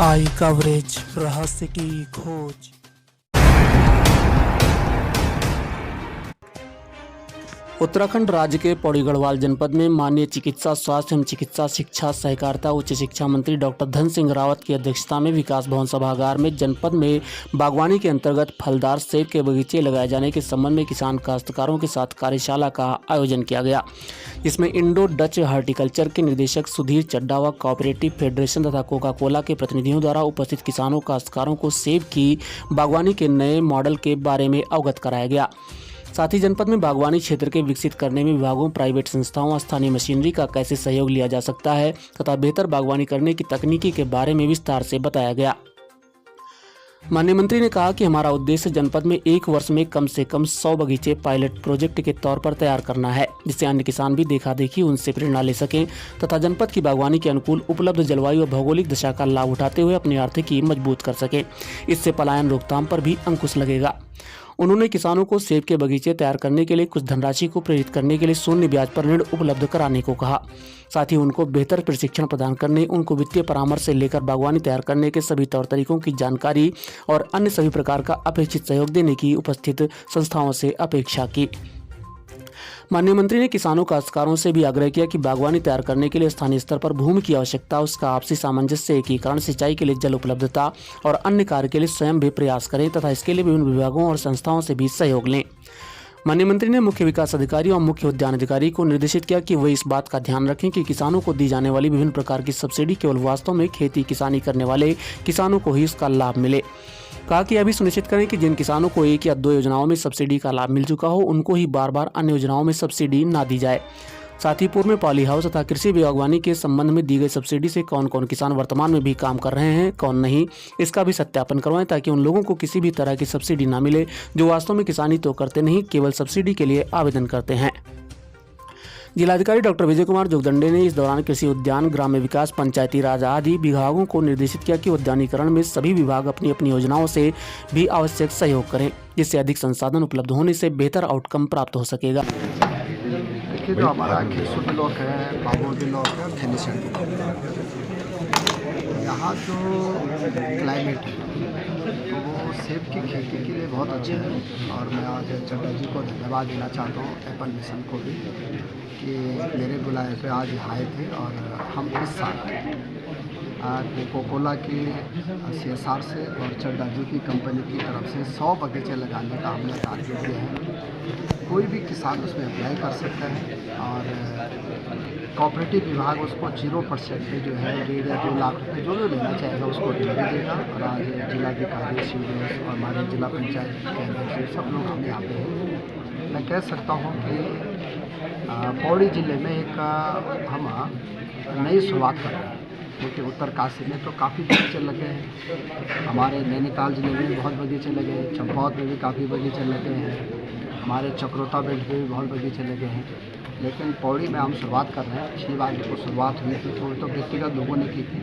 आई coverage रहस्य की खोज। उत्तराखंड राज्य के पौड़ी गढ़वाल जनपद में माननीय चिकित्सा स्वास्थ्य एवं चिकित्सा शिक्षा सहकारिता उच्च शिक्षा मंत्री डॉक्टर धन सिंह रावत की अध्यक्षता में विकास भवन सभागार में जनपद में बागवानी के अंतर्गत फलदार सेब के बगीचे लगाए जाने के संबंध में किसान काश्तकारों के साथ कार्यशाला का आयोजन किया गया। इसमें इंडो डच हॉर्टिकल्चर के निदेशक सुधीर चड्डा व कोऑपरेटिव फेडरेशन तथा कोका कोला के प्रतिनिधियों द्वारा उपस्थित किसानों काश्तकारों को सेब की बागवानी के नए मॉडल के बारे में अवगत कराया गया। साथ ही जनपद में बागवानी क्षेत्र के विकसित करने में विभागों, प्राइवेट संस्थाओं, स्थानीय मशीनरी का कैसे सहयोग लिया जा सकता है तथा बेहतर बागवानी करने की तकनीकी के बारे में विस्तार से बताया गया। माननीय मंत्री ने कहा कि हमारा उद्देश्य जनपद में एक वर्ष में कम से कम 100 बगीचे पायलट प्रोजेक्ट के तौर पर तैयार करना है, जिससे अन्य किसान भी देखा देखी उनसे प्रेरणा ले सकें तथा जनपद की बागवानी के अनुकूल उपलब्ध जलवायु और भौगोलिक दशा का लाभ उठाते हुए अपनी आर्थिकी मजबूत कर सकें। इससे पलायन रोकथाम पर भी अंकुश लगेगा। उन्होंने किसानों को सेब के बगीचे तैयार करने के लिए कुछ धनराशि को प्रेरित करने के लिए शून्य ब्याज पर ऋण उपलब्ध कराने को कहा। साथ ही उनको बेहतर प्रशिक्षण प्रदान करने, उनको वित्तीय परामर्श से लेकर बागवानी तैयार करने के सभी तौर तरीकों की जानकारी और अन्य सभी प्रकार का अपेक्षित सहयोग देने की उपस्थित संस्थाओं से अपेक्षा की। माननीय मंत्री ने किसानों काश्तकारों से भी आग्रह किया कि बागवानी तैयार करने के लिए स्थानीय स्तर पर भूमि की आवश्यकता, उसका आपसी सामंजस्य, एकीकरण, सिंचाई के लिए जल उपलब्धता और अन्य कार्य के लिए स्वयं भी प्रयास करें तथा इसके लिए विभिन्न विभागों और संस्थाओं से भी सहयोग लें। माननीय मंत्री ने मुख्य विकास अधिकारी और मुख्य उद्यान अधिकारी को निर्देशित किया कि वे इस बात का ध्यान रखें कि किसानों को दी जाने वाली विभिन्न प्रकार की सब्सिडी केवल वास्तव में खेती किसानी करने वाले किसानों को ही इसका लाभ मिले। कहा कि यह भी सुनिश्चित करें कि जिन किसानों को 1 या 2 योजनाओं में सब्सिडी का लाभ मिल चुका हो, उनको ही बार बार अन्य योजनाओं में सब्सिडी ना दी जाए। साथ ही पूर्व में पॉली हाउस तथा कृषि बागवानी के संबंध में दी गई सब्सिडी से कौन कौन किसान वर्तमान में भी काम कर रहे हैं, कौन नहीं, इसका भी सत्यापन करवाएं ताकि उन लोगों को किसी भी तरह की सब्सिडी ना मिले जो वास्तव में किसानी तो करते नहीं, केवल सब्सिडी के लिए आवेदन करते हैं। जिलाधिकारी डॉक्टर विजय कुमार जोगदंडे ने इस दौरान कृषि, उद्यान, ग्राम्य विकास, पंचायती राज आदि विभागों को निर्देशित किया कि उद्यानीकरण में सभी विभाग अपनी अपनी योजनाओं से भी आवश्यक सहयोग करें, जिससे अधिक संसाधन उपलब्ध होने से बेहतर आउटकम प्राप्त हो सकेगा। देखिए, जो हमारा खेसू ब्लॉक है, बाबोर ब्लॉक है और थेनीसर, यहाँ जो क्लाइमेट है तो वो सेब की खेती के लिए बहुत अच्छा है। और मैं आज चड्डा जी को धन्यवाद देना चाहता हूँ, एप्पल मिशन को भी, कि मेरे बुलाए पे आज आए थे और हम इस साल कोका कोला की CSR से और चड्डा जी की कंपनी की तरफ से 100 बगीचे लगाने का हमने टारगेट दिया है। कोई भी किसान उसमें अप्लाई कर सकता है और कोऑपरेटिव विभाग उसको 0% पे जो है 1.5 या 2 लाख रुपये जो भी लेना चाहेगा उसको दे देगा। और आज जिलाधिकारी CDS और हमारे जिला पंचायत के अध्यक्ष सब लोग हम यहाँ पे हैं। मैं कह सकता हूँ कि पौड़ी ज़िले में एक हम नई शुरुआत कर रहे हैं, क्योंकि उत्तरकाशी में तो काफ़ी बगीचे लगे हैं, हमारे नैनीताल ज़िले में भी बहुत बगीचे लगे हैं, चंपावत में भी काफ़ी बगीचे लगे हैं, हमारे चक्रोता बेल्ट में भी बहुत बगीचे लगे हैं। लेकिन पौड़ी में हम शुरुआत कर रहे हैं। पिछली बार जो शुरुआत हुई थी तो व्यक्तिगत लोगों ने की थी।